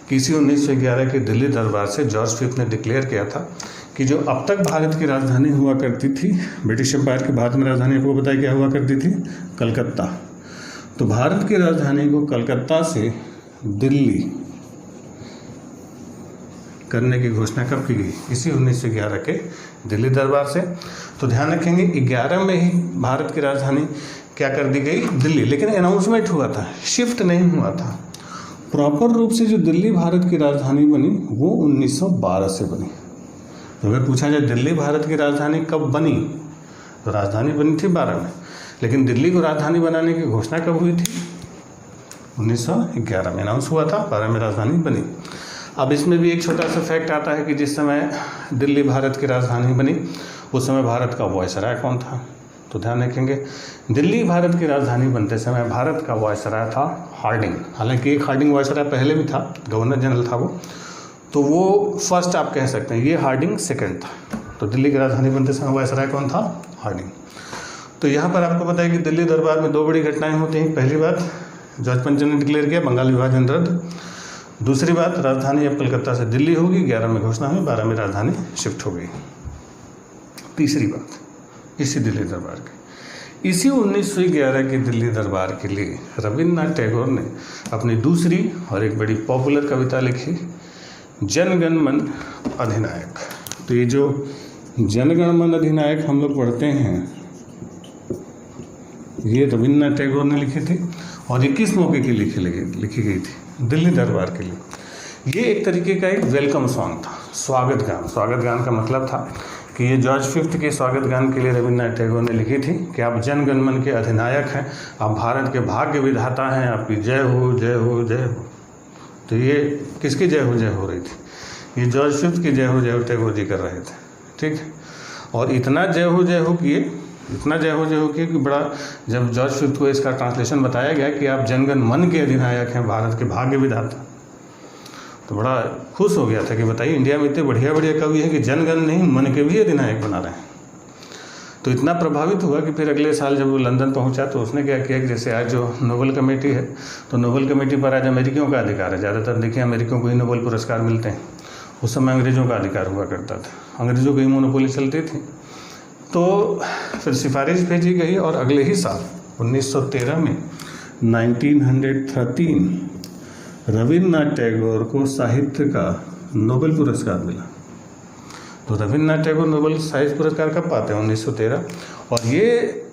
कि इसी 1911 के दिल्ली दरबार से जॉर्ज फिफ्थ ने डिक्लेयर किया था कि जो अब तक भारत की राजधानी हुआ करती थी, ब्रिटिश एम्पायर की भारत में राजधानी आपको बताया क्या हुआ करती थी, कलकत्ता। तो भारत की राजधानी को कलकत्ता से दिल्ली करने की घोषणा कब की गई? इसी 1911 के दिल्ली दरबार से। तो ध्यान रखेंगे 11 में ही भारत की राजधानी क्या कर दी गई, दिल्ली। लेकिन अनाउंसमेंट हुआ था, शिफ्ट नहीं हुआ था। प्रॉपर रूप से जो दिल्ली भारत की राजधानी बनी वो 1912 से बनी। तो अगर पूछा जाए दिल्ली भारत की राजधानी कब बनी, तो राजधानी बनी थी 12 में, लेकिन दिल्ली को राजधानी बनाने की घोषणा कब हुई थी? 1911 में अनाउंस हुआ था, 12 में राजधानी बनी। अब इसमें भी एक छोटा सा फैक्ट आता है कि जिस समय दिल्ली भारत की राजधानी बनी उस समय भारत का वायसराय कौन था? तो ध्यान रखेंगे दिल्ली भारत की राजधानी बनते समय भारत का वायसराय था हार्डिंग। हालांकि एक हार्डिंग वायसराय पहले भी था, गवर्नर जनरल था वो, तो वो फर्स्ट आप कह सकते हैं, ये हार्डिंग सेकंड था। तो दिल्ली की राजधानी बनते समय वायसराय कौन था? हार्डिंग। तो यहाँ पर आपको पता है कि दिल्ली दरबार में 2 बड़ी घटनाएं होती हैं। पहली बात, जॉर्ज पंच ने डिक्लेयर किया बंगाल विभाजन रद्द। दूसरी बात, राजधानी अब कलकत्ता से दिल्ली होगी, 11 में घोषणा हुई, 12 में राजधानी शिफ्ट हो गई। तीसरी बात, इसी दिल्ली दरबार की, इसी 1911 की दिल्ली दरबार के लिए रविन्द्रनाथ टैगोर ने अपनी दूसरी और एक बड़ी पॉपुलर कविता लिखी, जन गण मन अधिनायक। तो ये जो जन गण मन अधिनायक हम लोग पढ़ते हैं, ये रविन्द्रनाथ टैगोर ने लिखी थी और ये किस मौके की लिखी गई थी? दिल्ली दरबार के लिए। ये एक तरीके का एक वेलकम सॉन्ग था, स्वागत गान। स्वागत गान का मतलब था कि ये जॉर्ज फिफ्थ के स्वागत गान के लिए रविन्द्रनाथ टैगोर ने लिखी थी कि आप जन गण मन के अधिनायक हैं, आप भारत के भाग्य विधाता हैं, आपकी जय हो जय हो जय हो। तो ये किसकी जय हो रही थी? ये जॉर्ज फिफ्थ की जय हो टैगोर जी कर रहे थे, ठीक है। और इतना जय हो किए, इतना जय हो कि बड़ा, जब जॉर्ज फिफ्थ को इसका ट्रांसलेशन बताया गया कि आप जनगण मन के अधिनायक हैं, भारत के भाग्य विधाता, तो बड़ा खुश हो गया था कि बताइए इंडिया में इतने बढ़िया कवि हैं कि जनगण नहीं मन के भी अधिनायक बना रहे हैं। तो इतना प्रभावित हुआ कि फिर अगले साल जब वो लंदन पहुंचा तो उसने क्या किया कि जैसे आज जो नोबेल कमेटी है, तो नोबेल कमेटी पर आज अमेरिकियों का अधिकार है। ज़्यादातर देखिए अमेरिकियों को ही नोबेल पुरस्कार मिलते हैं, उस समय अंग्रेज़ों का अधिकार हुआ करता था, अंग्रेज़ों की मोनोपोली चलती थी। तो फिर सिफारिश भेजी गई और अगले ही साल 1913 में 1913 रविन्द्रनाथ टैगोर को साहित्य का नोबेल पुरस्कार मिला। तो रविन्द्रनाथ टैगोर नोबेल साहित्य पुरस्कार कब पाते हैं? 1913। और ये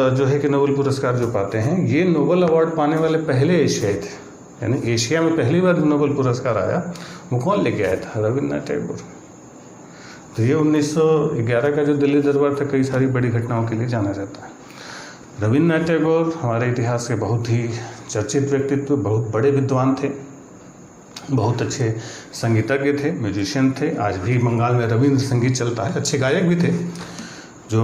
जो है कि नोबेल पुरस्कार जो पाते हैं, ये नोबेल अवार्ड पाने वाले पहले एशियाई थे, यानी एशिया में पहली बार नोबेल पुरस्कार आया, वो कौन लेके आया था? रविन्द्रनाथ टैगोर। तो ये 1911 का जो दिल्ली दरबार था कई सारी बड़ी घटनाओं के लिए जाना जाता है। रविन्द्रनाथ टैगोर हमारे इतिहास के बहुत ही चर्चित व्यक्तित्व, बहुत बड़े विद्वान थे, बहुत अच्छे संगीतज्ञ थे, म्यूजिशियन थे। आज भी बंगाल में रविंद्र संगीत चलता है, अच्छे गायक भी थे। जो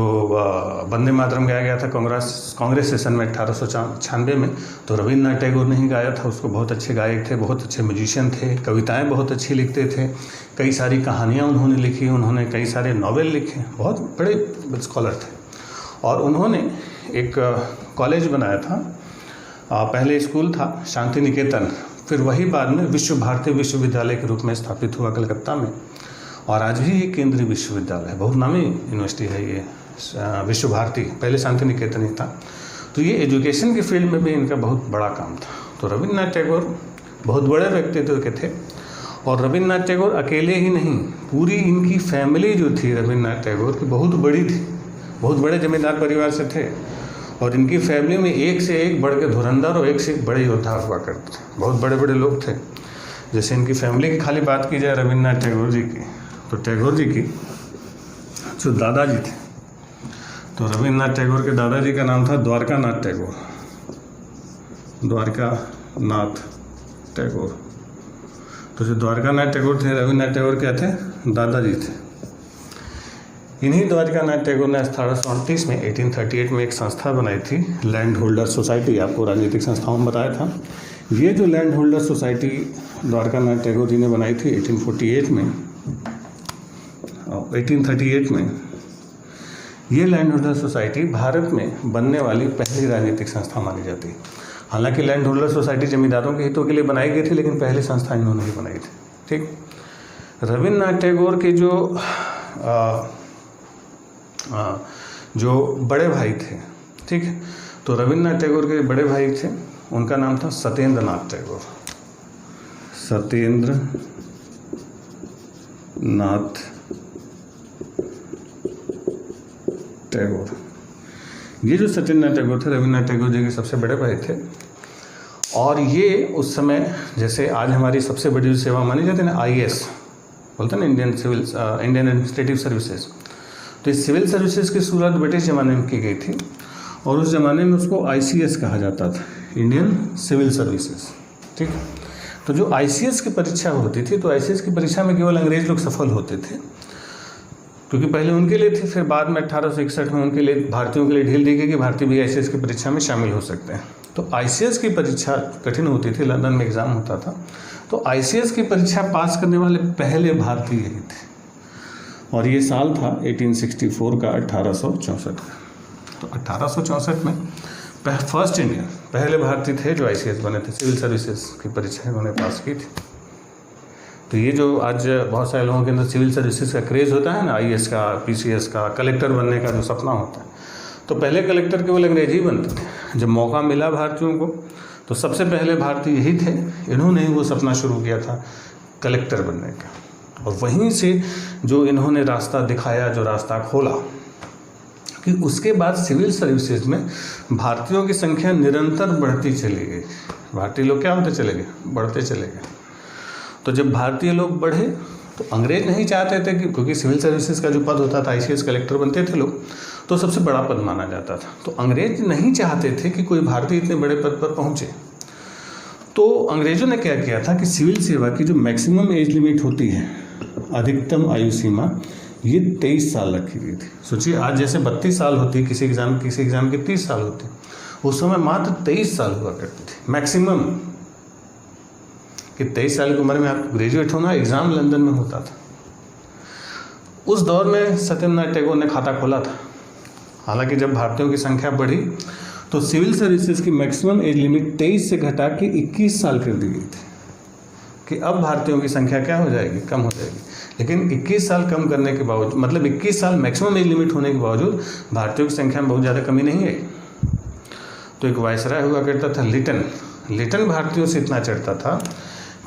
वंदे मातरम गाया गया था कांग्रेस सेशन में 1896 में, तो रविन्द्रनाथ टैगोर ने ही गाया था उसको। बहुत अच्छे गायक थे, बहुत अच्छे म्यूजिशियन थे, कविताएं बहुत अच्छी लिखते थे, कई सारी कहानियां उन्होंने लिखी, उन्होंने कई सारे नॉवेल लिखे, बहुत बड़े स्कॉलर थे। और उन्होंने एक कॉलेज बनाया था, पहले स्कूल था शांति निकेतन, फिर वही बाद में विश्व भारती विश्वविद्यालय के रूप में स्थापित हुआ कलकत्ता में। और आज भी ये केंद्रीय विश्वविद्यालय है, बहुत नामी यूनिवर्सिटी है ये विश्व भारती, पहले शांति निकेतन ही था। तो ये एजुकेशन के फील्ड में भी इनका बहुत बड़ा काम था। तो रविन्द्रनाथ टैगोर बहुत बड़े व्यक्तित्व के थे। और रविन्द्रनाथ टैगोर अकेले ही नहीं, पूरी इनकी फैमिली जो थी रविन्द्रनाथ टैगोर की बहुत बड़ी थी, बहुत बड़े जमींदार परिवार से थे। और इनकी फैमिली में एक से एक बढ़ के धुरंधर और एक से एक बड़े योद्धा हुआ करते थे, बहुत बड़े बड़े लोग थे। जैसे इनकी फैमिली की खाली बात की जाए रविन्द्रनाथ टैगोर जी की, तो टैगोर जी की जो दादाजी थे, तो रविन्द्रनाथ टैगोर के दादाजी का नाम था द्वारकानाथ टैगोर। द्वारकानाथ टैगोर, तो जो द्वारकानाथ टैगोर थे, रविन्द्रनाथ टैगोर क्या थे? दादाजी थे। इन्हीं द्वारकानाथ टैगोर ने 1838 में 1838 में एक संस्था बनाई थी, लैंड होल्डर सोसाइटी। आपको राजनीतिक संस्थाओं में बताया था। ये जो land holder society Dwarkanath Tagore ji ने बनाई थी 1838 में ये लैंड होल्डर सोसाइटी भारत में बनने वाली पहली राजनीतिक संस्था मानी जाती है। हालांकि लैंड होल्डर सोसाइटी जमींदारों के हितों के लिए बनाई गई थी, लेकिन पहली संस्था इन्होंने ही बनाई थी। ठीक, रविन्द्रनाथ टैगोर के जो बड़े भाई थे, ठीक है, तो रविन्द्रनाथ टैगोर के बड़े भाई थे, उनका नाम था सत्येंद्र नाथ टैगोर। सत्येंद्र नाथ टैगोर, ये जो सत्येंद्र नाथ टैगोर थे, रविन्द्रनाथ टैगोर जी के सबसे बड़े भाई थे। और ये उस समय, जैसे आज हमारी सबसे बड़ी जो सेवा मानी जाती है ना, IAS बोलते हैं ना, इंडियन एडमिनिस्ट्रेटिव सर्विसेज, तो इस सिविल सर्विसेज की शुरुआत ब्रिटिश ज़माने में की गई थी, और उस ज़माने में उसको ICS कहा जाता था, इंडियन सिविल सर्विसेज। ठीक, तो जो ICS की परीक्षा होती थी, तो ICS की परीक्षा में केवल अंग्रेज लोग सफल होते थे, क्योंकि पहले उनके लिए थी, फिर बाद में 1861 में उनके लिए, भारतीयों के लिए ढील दी गई कि भारतीय भी ICS की परीक्षा में शामिल हो सकते हैं। तो ICS की परीक्षा कठिन होती थी, लंदन में एग्ज़ाम होता था, तो ICS की परीक्षा पास करने वाले पहले भारतीय यही थे, और ये साल था 1864 का, 1864 का। तो 1864 में फर्स्ट इंडियन, पहले भारतीय थे जो ICS बने थे, सिविल सर्विसेज की परीक्षा इन्होंने पास की थी। तो ये जो आज बहुत सारे लोगों के अंदर सिविल सर्विसेज का क्रेज़ होता है ना, IAS का, PCS का, कलेक्टर बनने का जो सपना होता है, तो पहले कलेक्टर केवल अंग्रेज ही बनते थे। जब मौका मिला भारतीयों को, तो सबसे पहले भारतीय यही थे, इन्होंने ही वो सपना शुरू किया था कलेक्टर बनने का, और वहीं से जो इन्होंने रास्ता दिखाया, जो रास्ता खोला, कि उसके बाद सिविल सर्विसेज में भारतीयों की संख्या निरंतर बढ़ती चली गई। भारतीय लोग क्या होते चले गए, बढ़ते चले गए। तो जब भारतीय लोग बढ़े, तो अंग्रेज नहीं चाहते थे कि, क्योंकि सिविल सर्विसेज का जो पद होता था, ICS कलेक्टर बनते थे लोग, तो सबसे बड़ा पद माना जाता था, तो अंग्रेज नहीं चाहते थे कि कोई भारतीय इतने बड़े पद पर पहुँचे। तो अंग्रेजों ने क्या किया था कि सिविल सेवा की जो मैक्सिमम एज लिमिट होती है, अधिकतम आयु सीमा, ये 23 साल रखी गई थी। सोचिए, आज जैसे 32 साल होती है किसी एग्ज़ाम की 30 साल होती, उस समय मात्र 23 साल हुआ करती थी मैक्सिमम, कि 23 साल की उम्र में आप ग्रेजुएट होना, एग्ज़ाम लंदन में होता था। उस दौर में सत्येंद्र नाथ टैगोर ने खाता खोला था। हालांकि जब भारतीयों की संख्या बढ़ी, तो सिविल सर्विसेज की मैक्सिमम एज लिमिट 23 से घटा के 21 साल कर दी गई थी, कि अब भारतीयों की संख्या क्या हो जाएगी, कम हो जाएगी। लेकिन 21 साल कम करने के बावजूद, मतलब 21 साल मैक्सिमम एज लिमिट होने के बावजूद, भारतीयों की संख्या में बहुत ज़्यादा कमी नहीं आई। तो एक वायसराय हुआ करता था लिटन भारतीयों से इतना चढ़ता था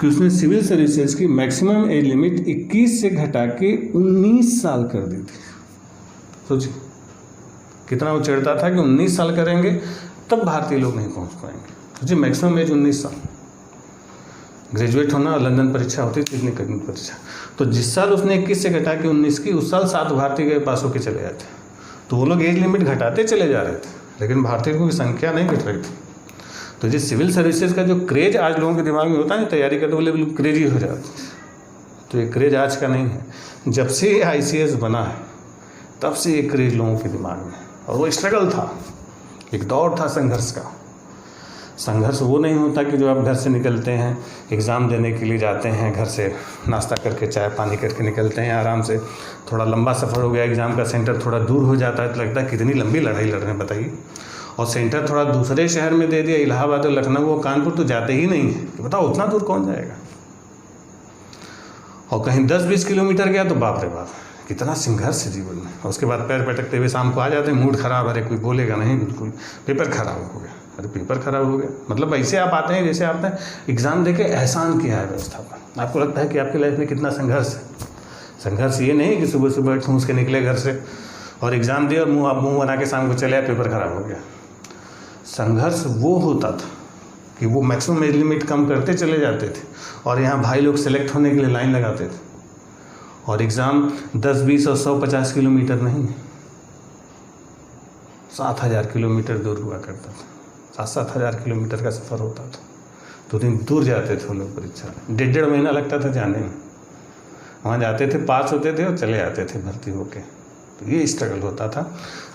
कि उसने सिविल सर्विसेज की मैक्सिमम एज लिमिट 21 से घटा के 19 साल कर दी थी। सोचिए कितना वो चढ़ता था कि 19 साल करेंगे तब भारतीय लोग नहीं पहुंच पाएंगे। सोचिए, मैक्सिमम एज 19 साल, ग्रेजुएट होना, और लंदन परीक्षा होती थी, इतनी कठिन परीक्षा। तो जिस साल उसने 21 से घटा के 19 की, उस साल 7 भारतीय के पास होकर चले जाते। तो वो लोग एज लिमिट घटाते चले जा रहे थे, लेकिन भारतीयों की संख्या नहीं घट रही थी। तो जिस सिविल सर्विसेज का जो क्रेज आज लोगों के दिमाग में होता है, तैयारी करते बोले बिल्कुल क्रेज ही हो जाता है, तो ये क्रेज आज का नहीं है। जब से ICS बना है, तब से ये क्रेज लोगों के दिमाग में, और वो स्ट्रगल था, एक दौर था संघर्ष का। संघर्ष वो नहीं होता कि जो आप घर से निकलते हैं, एग्ज़ाम देने के लिए जाते हैं, घर से नाश्ता करके, चाय पानी करके निकलते हैं आराम से, थोड़ा लंबा सफ़र हो गया, एग्ज़ाम का सेंटर थोड़ा दूर हो जाता है, तो लगता है कितनी लंबी लड़ाई लड़ रहे हैं बताइए, और सेंटर थोड़ा दूसरे शहर में दे दिया, इलाहाबाद और लखनऊ और कानपुर, तो जाते ही नहीं है, तो बताओ उतना दूर कौन जाएगा। और कहीं 10-20 किलोमीटर गया तो बाप रे बाप, कितना संघर्ष है जीवन में। और उसके बाद पैर पटकते हुए शाम को आ जाते हैं, मूड खराब, अरे कोई बोलेगा नहीं, बिल्कुल पेपर खराब हो गया, अरे पेपर खराब हो गया, मतलब ऐसे आप आते हैं जैसे आपने एग्ज़ाम दे के एहसान किया है व्यवस्था पर। आपको लगता है कि आपकी लाइफ में कितना संघर्ष है। संघर्ष ये नहीं कि सुबह सुबह ठूंस के निकले घर से और एग्ज़ाम दिए और मुँह बना के शाम को चले आए, पेपर खराब हो गया। संघर्ष वो होता था कि वो मैक्सिमम एज लिमिट कम करते चले जाते थे, और यहाँ भाई लोग सेलेक्ट होने के लिए लाइन लगाते थे, और एग्ज़ाम 10, 20 और 150 किलोमीटर नहीं, 7,000 किलोमीटर दूर हुआ करता था। 7,000 किलोमीटर का सफ़र होता था, 2 दिन दूर जाते थे लोग परीक्षा में, 1.5 महीना लगता था जाने में। वहाँ जाते थे, पास होते थे और चले आते थे भर्ती होके। तो ये स्ट्रगल होता था।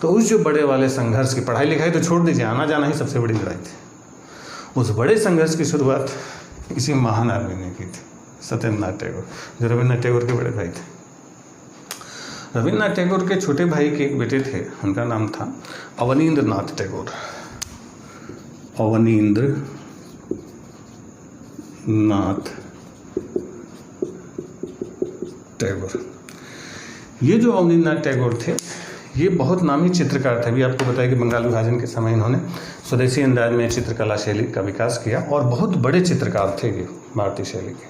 तो उस जो बड़े वाले संघर्ष की, पढ़ाई लिखाई तो छोड़ दीजिए, आना जाना ही सबसे बड़ी लड़ाई थी। उस बड़े संघर्ष की शुरुआत किसी महान आदमी ने की थी, सत्येंद्र नाथ टैगोर, जो रविन्द्रनाथ टैगोर के बड़े भाई थे। रविन्द्रनाथ टैगोर के छोटे भाई के एक बेटे थे, उनका नाम था अवनींद्र नाथ टैगोर। अवनींद्र नाथ टैगोर। ये जो अवनींद्र नाथ टैगोर थे ये बहुत नामी चित्रकार थे। अभी आपको बताया कि बंगाल विभाजन के समय इन्होंने स्वदेशी अंदाज में चित्रकला शैली का विकास किया और बहुत बड़े चित्रकार थे ये भारतीय शैली के।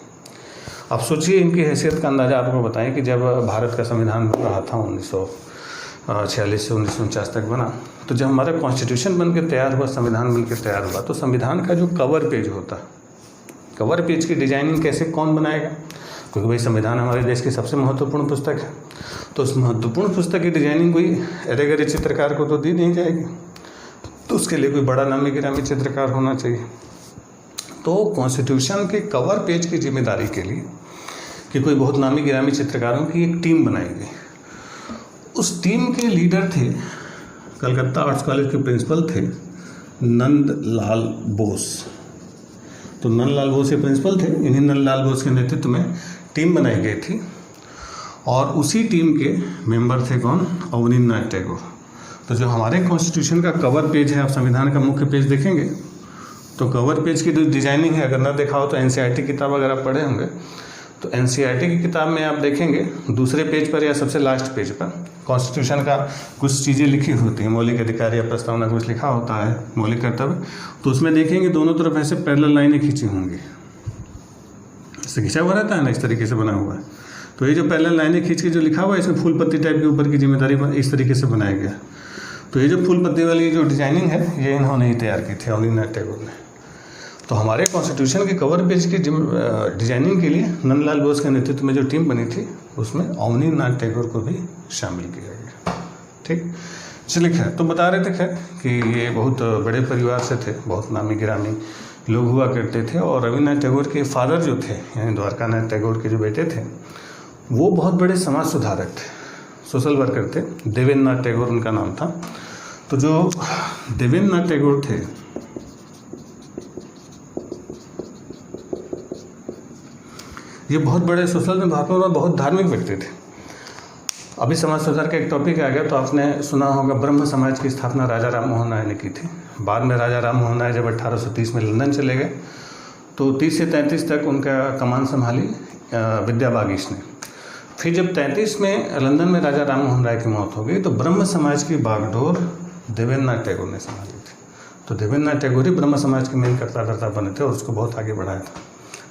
अब सोचिए इनकी हैसियत का अंदाज़ा आपको बताएं कि जब भारत का संविधान बन रहा था 1946 से 1949 तक बना, तो जब हमारा कॉन्स्टिट्यूशन बन के तैयार हुआ, संविधान बन के तैयार हुआ, तो संविधान का जो कवर पेज होता, कवर पेज की डिजाइनिंग कैसे कौन बनाएगा, क्योंकि भाई संविधान हमारे देश की सबसे महत्वपूर्ण पुस्तक है। तो उस महत्वपूर्ण पुस्तक की डिजाइनिंग कोई अरे गरे चित्रकार को तो दी नहीं जाएगी, तो उसके लिए कोई बड़ा नामी गिरामी चित्रकार होना चाहिए। तो कॉन्स्टिट्यूशन के कवर पेज की जिम्मेदारी के लिए कि कोई बहुत नामी गिरामी चित्रकारों की एक टीम बनाई गई। उस टीम के लीडर थे, कलकत्ता आर्ट्स कॉलेज के प्रिंसिपल थे नंदलाल बोस। तो नंदलाल बोस ये प्रिंसिपल थे। इन्हीं नंदलाल बोस के नेतृत्व में टीम बनाई गई थी और उसी टीम के मेंबर थे कौन? अवनींद्र नाथ टैगोर। तो जो हमारे कॉन्स्टिट्यूशन का कवर पेज है, आप संविधान का मुख्य पेज देखेंगे तो कवर पेज की जो डिजाइनिंग है, अगर ना देखा हो तो एनसीईआरटी किताब अगर आप पढ़े होंगे तो एनसीईआरटी की किताब में आप देखेंगे दूसरे पेज पर या सबसे लास्ट पेज पर कॉन्स्टिट्यूशन का कुछ चीज़ें लिखी होती हैं, मौलिक अधिकार या प्रस्तावना कुछ लिखा होता है, मौलिक कर्तव्य। तो उसमें देखेंगे दोनों तरफ ऐसे पैरेलल लाइनें खींची होंगी, इससे खींचा हुआ रहता है ना, इस तरीके से बना हुआ है। तो ये जो पैरेलल लाइनें खींच के जो लिखा हुआ है इसमें फूल पत्ती टाइप के ऊपर की जिम्मेदारी इस तरीके से बनाया गया। तो ये जो फूल पत्ती वाली जो डिजाइनिंग है ये इन्होंने ही तैयार की थी, अवनींद्र नाथ टैगोर ने। तो हमारे कॉन्स्टिट्यूशन के कवर पेज की डिजाइनिंग के लिए नंदलाल बोस के नेतृत्व में जो टीम बनी थी उसमें अवनींद्र नाथ टैगोर को भी शामिल किया गया। ठीक, चलिए खैर, तो बता रहे थे खैर कि ये बहुत बड़े परिवार से थे, बहुत नामी गिरामी लोग हुआ करते थे। और रविन्द्रनाथ टैगोर के फादर जो थे, यानी द्वारकानाथ टैगोर के जो बेटे थे, वो बहुत बड़े समाज सुधारक थे, सोशल वर्कर थे। देवेंद्र नाथ टैगोर उनका नाम था। तो जो देवेंद्र नाथ टैगोर थे ये बहुत बड़े सोशल में महात्मा और बहुत धार्मिक व्यक्ति थे। अभी समाज सुधार का एक टॉपिक आ गया तो आपने सुना होगा ब्रह्म समाज की स्थापना राजा राम मोहन राय ने की थी। बाद में राजा राम मोहन राय जब 1830 में लंदन चले गए तो 30 से 33 तक उनका कमान संभाली विद्या बागीश ने। फिर जब 33 में लंदन में राजा राम मोहन राय की मौत हो गई तो ब्रह्म समाज की बागडोर देवेंद्र नाथ टैगोर ने संभाली थी। तो देवेंद्र नाथ टैगोर ही ब्रह्म समाज के मेन कर्ता बने थे और उसको बहुत आगे बढ़ाया था।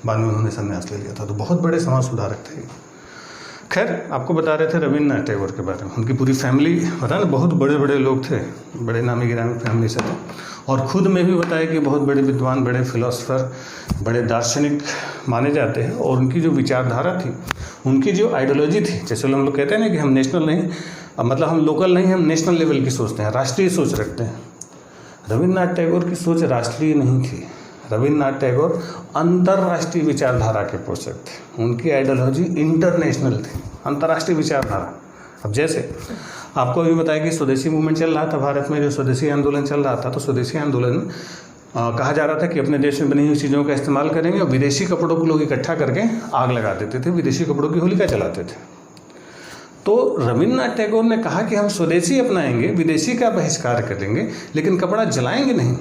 बाद में उन्होंने संन्यास ले लिया था। तो बहुत बड़े समाज सुधारक थे। खैर, आपको बता रहे थे रविन्द्रनाथ टैगोर के बारे में। उनकी पूरी फैमिली पता ना, बहुत बड़े बड़े लोग थे, बड़े नामी गिरामी फैमिली से थे। और खुद में भी बताया कि बहुत बड़े विद्वान, बड़े फिलोसफर, बड़े दार्शनिक माने जाते हैं। और उनकी जो विचारधारा थी, उनकी जो आइडियोलॉजी थी, जैसे हम लोग कहते हैं ना कि हम नेशनल नहीं, मतलब हम लोकल नहीं, हम नेशनल लेवल की सोचते हैं, राष्ट्रीय सोच रखते हैं। रविन्द्रनाथ टैगोर की सोच राष्ट्रीय नहीं थी। रविन्द्रनाथ टैगोर अंतर्राष्ट्रीय विचारधारा के पोषक थे। उनकी आइडियोलॉजी इंटरनेशनल थी, अंतर्राष्ट्रीय विचारधारा। अब जैसे आपको भी बताया कि स्वदेशी मूवमेंट चल रहा था भारत में, जो स्वदेशी आंदोलन चल रहा था, तो स्वदेशी आंदोलन कहा जा रहा था कि अपने देश में बनी हुई चीज़ों का इस्तेमाल करेंगे और विदेशी कपड़ों को लोग इकट्ठा करके आग लगा देते थे, विदेशी कपड़ों की होलिका चलाते थे। तो रविन्द्रनाथ टैगोर ने कहा कि हम स्वदेशी अपनाएंगे, विदेशी का बहिष्कार करेंगे, लेकिन कपड़ा जलाएंगे नहीं।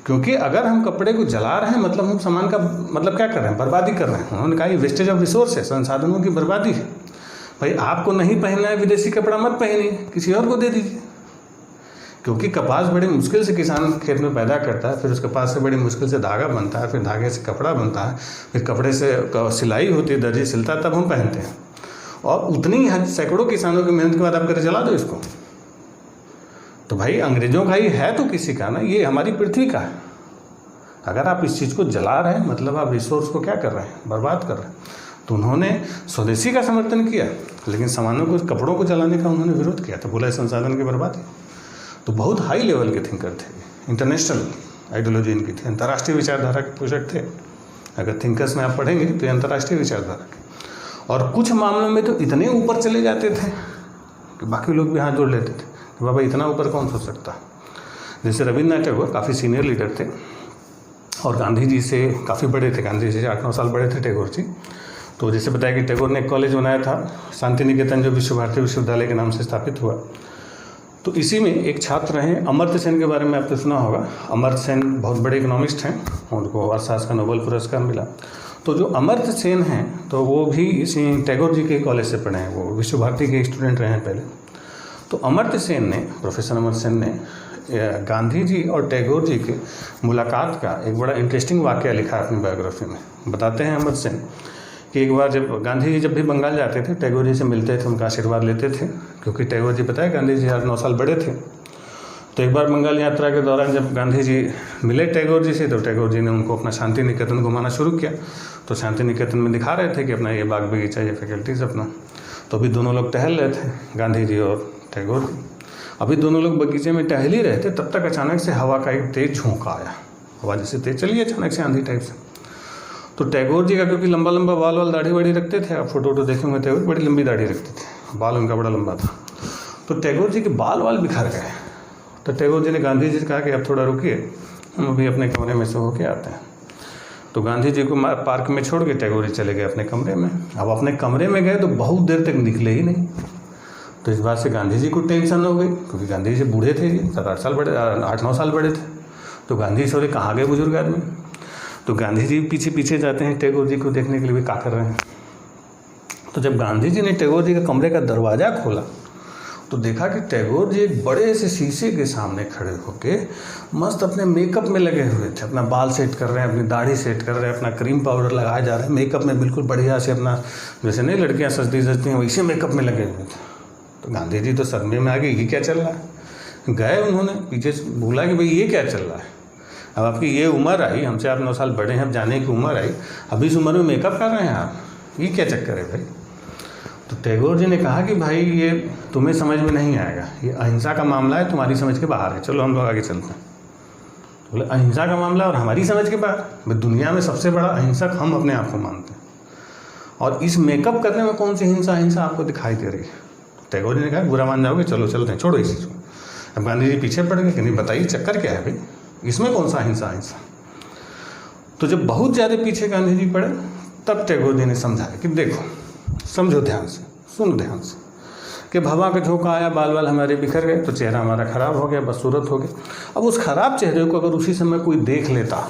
क्योंकि अगर हम कपड़े को जला रहे हैं मतलब हम सामान का मतलब क्या कर रहे हैं, बर्बादी कर रहे हैं। उन्होंने कहा ये वेस्टेज ऑफ रिसोर्स है, संसाधनों की बर्बादी है। भाई आपको नहीं पहनना है विदेशी कपड़ा, मत पहनिए, किसी और को दे दीजिए। क्योंकि कपास बड़ी मुश्किल से किसान खेत में पैदा करता है, फिर उस कपास से बड़ी मुश्किल से धागा बनता है, फिर धागे से कपड़ा बनता है, फिर कपड़े से सिलाई होती है, दर्जी सिलता है, तब हम पहनते हैं। और उतनी सैकड़ों किसानों की मेहनत के बाद आप कर जला दो इसको। तो भाई अंग्रेजों का ही है तो किसी का ना, ये हमारी पृथ्वी का है। अगर आप इस चीज़ को जला रहे हैं मतलब आप रिसोर्स को क्या कर रहे हैं, बर्बाद कर रहे हैं। तो उन्होंने स्वदेशी का समर्थन किया, लेकिन सामानों को, कपड़ों को जलाने का उन्होंने विरोध किया। तो बोला संसाधन की बर्बादी। तो बहुत हाई लेवल के थिंकर थे, इंटरनेशनल आइडियोलॉजी इनकी थी, अंतर्राष्ट्रीय विचारधारा के पोषक थे। अगर थिंकर्स में आप पढ़ेंगे तो अंतर्राष्ट्रीय विचारधारा के, और कुछ मामलों में तो इतने ऊपर चले जाते थे कि बाकी लोग भी हाथ जोड़ लेते थे कि बाबा इतना ऊपर कौन सोच सकता। जैसे रविन्द्रनाथ टैगोर काफ़ी सीनियर लीडर थे और गांधी जी से काफ़ी बड़े थे, गांधी जी से 8-9 साल बड़े थे टैगोर जी। तो जैसे बताया कि टैगोर ने एक कॉलेज बनाया था, शांति निकेतन, जो विश्व भारती विश्वविद्यालय के नाम से स्थापित हुआ। तो इसी में एक छात्र हैं अमर्त्य सेन, के बारे में आपने सुना होगा। अमर्त्य सेन बहुत बड़े इकोनॉमिस्ट हैं, उनको अर्थशास्त्र का नोबेल पुरस्कार मिला। तो जो अमर्त्य सेन हैं तो वो भी इसी टैगोर जी के कॉलेज से पढ़े हैं, वो विश्व भारती के स्टूडेंट रहे हैं पहले। तो अमर्त्य सेन ने, प्रोफेसर अमर्त्य सेन ने गांधी जी और टैगोर जी के मुलाकात का एक बड़ा इंटरेस्टिंग वाक़या लिखा अपनी बायोग्राफी में। बताते हैं अमर्त्य सेन कि एक बार जब गांधी जी जब भी बंगाल जाते थे, टैगोर जी से मिलते थे, उनका आशीर्वाद लेते थे, क्योंकि टैगोर जी पता है गांधी जी 8-9 साल बड़े थे। तो एक बार बंगाल यात्रा के दौरान जब गांधी जी मिले टैगोर जी से, तो टैगोर जी ने उनको अपना शांति निकेतन घुमाना शुरू किया। तो शांति निकेतन में दिखा रहे थे कि अपना ये बाग बगीचा, ये फैकल्टीज अपना। तो अभी दोनों लोग टहल रहे थे, गांधी जी और टैगोर जी। अभी दोनों लोग बगीचे में टहल ही रहे थे, तब तक अचानक से हवा का एक तेज झोंका आया। हवा जैसे तेज चली अचानक से, आंधी टाइप से। तो टैगोर जी का क्योंकि लंबा लंबा बाल वाल दाढ़ी वाड़ी रखते थे, आप फोटो वोटो देखेंगे टैगोर बड़ी लंबी दाढ़ी रखते थे, बाल उनका बड़ा लंबा था। तो टैगोर जी के बाल वाल बिखर गए। तो टैगोर जी ने गांधी जी से कहा कि अब थोड़ा रुकिए, हम अभी अपने कमरे में से होके आते हैं। तो गांधी जी को पार्क में छोड़ के टैगोर जी चले गए अपने कमरे में। अब अपने कमरे में गए तो बहुत देर तक निकले ही नहीं। तो इस बात से गांधी जी को टेंशन हो गई, क्योंकि गांधी जी बूढ़े थे, 7-8 साल बड़े, 8-9 साल बड़े थे। तो गांधी जी सोचे कहाँ गए बुजुर्ग आदमी। तो गांधी जी पीछे पीछे जाते हैं टैगोर जी को देखने के लिए, क्या कर रहे हैं। तो जब गांधी जी ने टैगोर जी के कमरे का दरवाज़ा खोला तो देखा कि टैगोर जी एक बड़े से शीशे के सामने खड़े होके मस्त अपने मेकअप में लगे हुए थे। अपना बाल सेट कर रहे हैं, अपनी दाढ़ी सेट कर रहे हैं, अपना क्रीम पाउडर लगाए जा रहे हैं, मेकअप में बिल्कुल बढ़िया से अपना, जैसे नहीं लड़कियां सजती हैं वैसे मेकअप में लगे हुए थे। तो गांधी जी तो सदमे में आ गए, ये क्या चल रहा है। गए उन्होंने पीछे से बोला कि भाई ये क्या चल रहा है, अब आपकी ये उम्र आई, हमसे आप 9 साल बड़े हैं, अब जाने की उम्र आई, अभी इस उम्र में मेकअप कर रहे हैं आप, ये क्या चक्कर है भाई। तो टैगोर जी ने कहा कि भाई ये तुम्हें समझ में नहीं आएगा, ये अहिंसा का मामला है, तुम्हारी समझ के बाहर है, चलो हम लोग आगे चलते हैं। तो बोले अहिंसा का मामला और हमारी समझ के बाहर, दुनिया में सबसे बड़ा अहिंसक हम अपने आप को मानते हैं, और इस मेकअप करने में कौन सी हिंसा आपको दिखाई दे रही है। टैगोर जी ने कहा बुरा मान जाओगे, चलो चलते हैं, छोड़ो इस चीज़ को। अब गांधी जी पीछे पड़ गए कि नहीं बताइए चक्कर क्या है भाई, इसमें कौन सा अहिंसा। तो जब बहुत ज़्यादा पीछे गांधी जी पड़े तब टैगोर जी ने समझाया कि देखो, समझो ध्यान से, सुनो ध्यान से, कि हवा का झोंका आया, बाल वाल हमारे बिखर गए, तो चेहरा हमारा ख़राब हो गया, बदसूरत हो गया। अब उस ख़राब चेहरे को अगर उसी समय कोई देख लेता,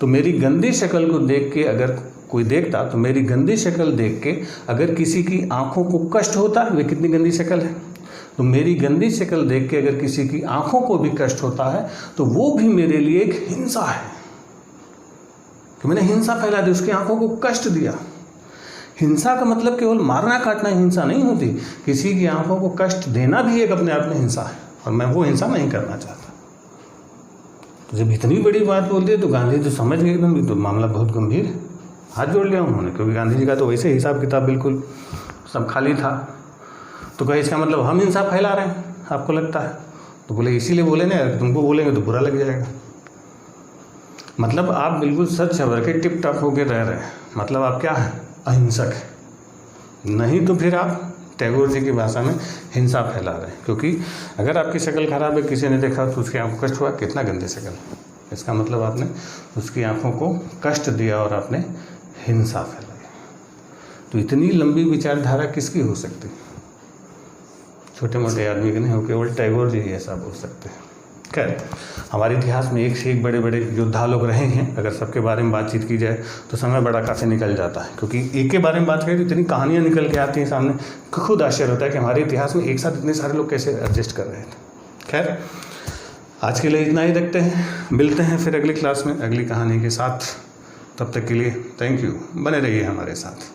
तो मेरी गंदी शक्ल को देख के अगर कोई देखता, तो मेरी गंदी शक्ल देख के अगर किसी की आंखों को कष्ट होता, वे कितनी गंदी शक्ल है, तो मेरी गंदी शक्ल देख के अगर किसी की आंखों को भी कष्ट होता है, तो वो भी मेरे लिए एक हिंसा है कि मैंने हिंसा फैला दी, उसकी आंखों को कष्ट दिया। हिंसा का मतलब केवल मारना काटना हिंसा नहीं होती, किसी की आंखों को कष्ट देना भी एक अपने आप में हिंसा है, और मैं वो हिंसा नहीं करना चाहता। तो जब इतनी बड़ी बात बोल दी तो गांधी तो समझ गए एकदम, तो मामला बहुत गंभीर है। हाथ जोड़ लिया उन्होंने, क्योंकि गांधी जी का तो वैसे हिसाब किताब बिल्कुल सब खाली था। तो कहे इसका मतलब हम हिंसा फैला रहे हैं, आपको लगता है। तो बोले इसीलिए बोले ना, तुमको बोलेंगे तो बुरा लग जाएगा। मतलब आप बिल्कुल सच सवर के टिप टॉप होकर रह रहे हैं, मतलब आप क्या है, अहिंसक है। नहीं तो फिर आप टैगोर जी की भाषा में हिंसा फैला रहे हैं, क्योंकि अगर आपकी शक्ल खराब है, किसी ने देखा तो उसकी आंखों को कष्ट हुआ, कितना गंदी शक्ल, इसका मतलब आपने उसकी आंखों को कष्ट दिया और आपने हिंसा फैलाई। तो इतनी लंबी विचारधारा किसकी हो सकती, छोटे मोटे आदमी की नहीं हो, केवल टैगोर जी ही ऐसा बोल सकते हैं। खैर, हमारे इतिहास में एक से एक बड़े बड़े योद्धा लोग रहे हैं। अगर सबके बारे में बातचीत की जाए तो समय बड़ा काफ़ी निकल जाता है, क्योंकि एक के बारे में बात करें तो इतनी कहानियाँ निकल के आती हैं सामने, खुद आश्चर्य होता है कि हमारे इतिहास में एक साथ इतने सारे लोग कैसे एडजस्ट कर रहे थे। खैर, आज के लिए इतना ही रखते हैं, मिलते हैं फिर अगली क्लास में अगली कहानी के साथ। तब तक के लिए थैंक यू, बने रहिए हमारे साथ।